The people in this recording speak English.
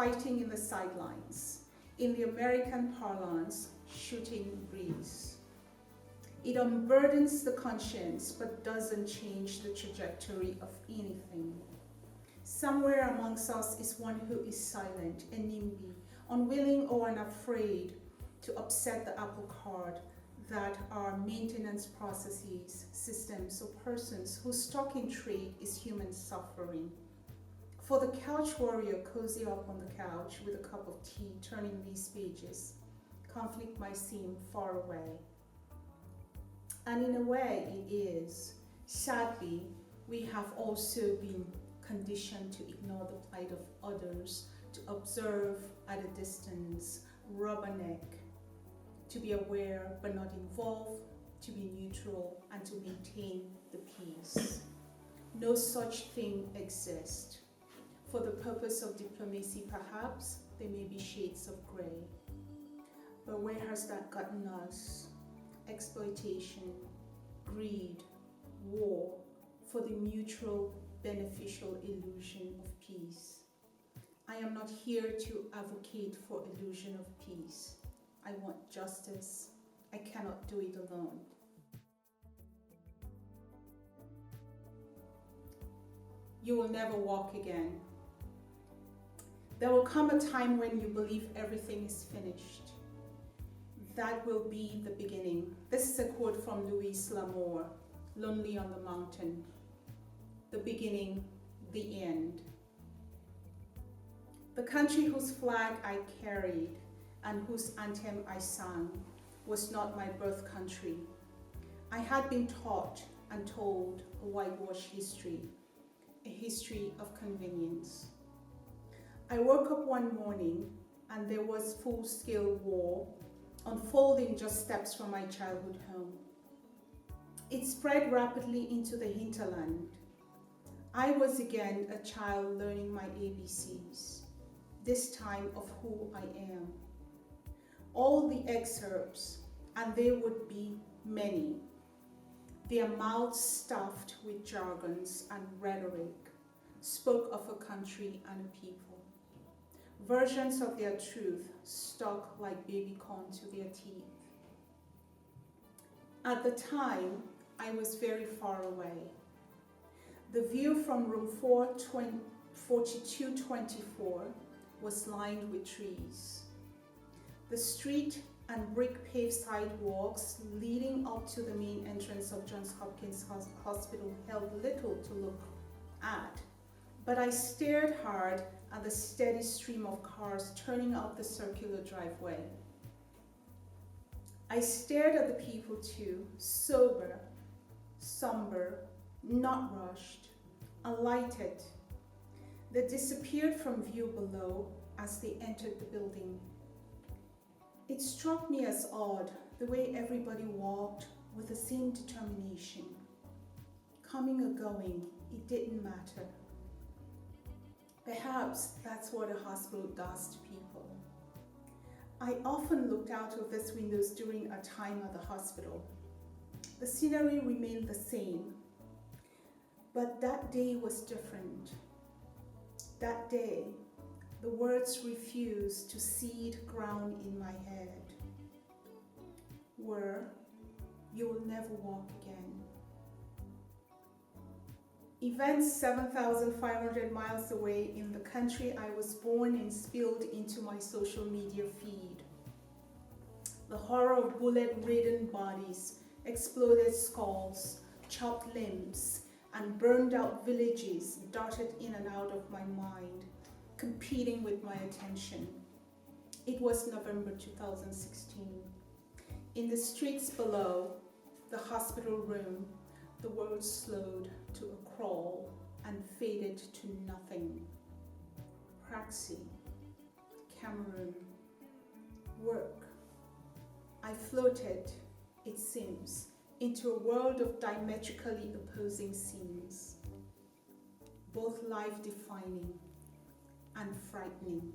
fighting in the sidelines, in the American parlance, shooting breeze. It unburdens the conscience but doesn't change the trajectory of anything. Somewhere amongst us is one who is silent, a NIMBY, unwilling or unafraid to upset the apple cart that are maintenance processes, systems, or persons whose stock in trade is human suffering. For the couch warrior cozy up on the couch with a cup of tea, turning these pages, conflict might seem far away. And in a way it is. Sadly, we have also been conditioned to ignore the plight of others, to observe at a distance, rubberneck, to be aware but not involved, to be neutral, and to maintain the peace. No such thing exists. For the purpose of diplomacy, perhaps, there may be shades of gray. But where has that gotten us? Exploitation, greed, war, for the mutual, beneficial illusion of peace. I am not here to advocate for illusion of peace. I want justice. I cannot do it alone. You will never walk again. There will come a time when you believe everything is finished. That will be the beginning. This is a quote from Louis L'Amour, Lonely on the Mountain. The beginning, the end. The country whose flag I carried and whose anthem I sang was not my birth country. I had been taught and told a whitewashed history, a history of convenience. I woke up one morning and there was full-scale war unfolding just steps from my childhood home. It spread rapidly into the hinterland. I was again a child learning my ABCs, this time of who I am. All the excerpts, and there would be many, their mouths stuffed with jargons and rhetoric, spoke of a country and a people. Versions of their truth stuck like baby corn to their teeth. At the time, I was very far away. The view from room 4224 was lined with trees. The street and brick paved sidewalks leading up to the main entrance of Johns Hopkins Hospital held little to look at, but I stared hard at the steady stream of cars turning up the circular driveway. I stared at the people too, sober, somber, not rushed, alighted. They disappeared from view below as they entered the building. It struck me as odd the way everybody walked with the same determination. Coming or going, it didn't matter. Perhaps that's what a hospital does to people. I often looked out of these windows during a time at the hospital. The scenery remained the same, but that day was different. That day, the words refused to seed ground in my head. Were, you will never walk again. Events 7,500 miles away in the country I was born in spilled into my social media feed. The horror of bullet-ridden bodies, exploded skulls, chopped limbs, and burned out villages darted in and out of my mind, competing with my attention. It was November 2016. In the streets below, the hospital room, the world slowed to a crawl and faded to nothing. Praxie, Cameroon, work. I floated, it seems, into a world of diametrically opposing scenes, both life-defining and frightening.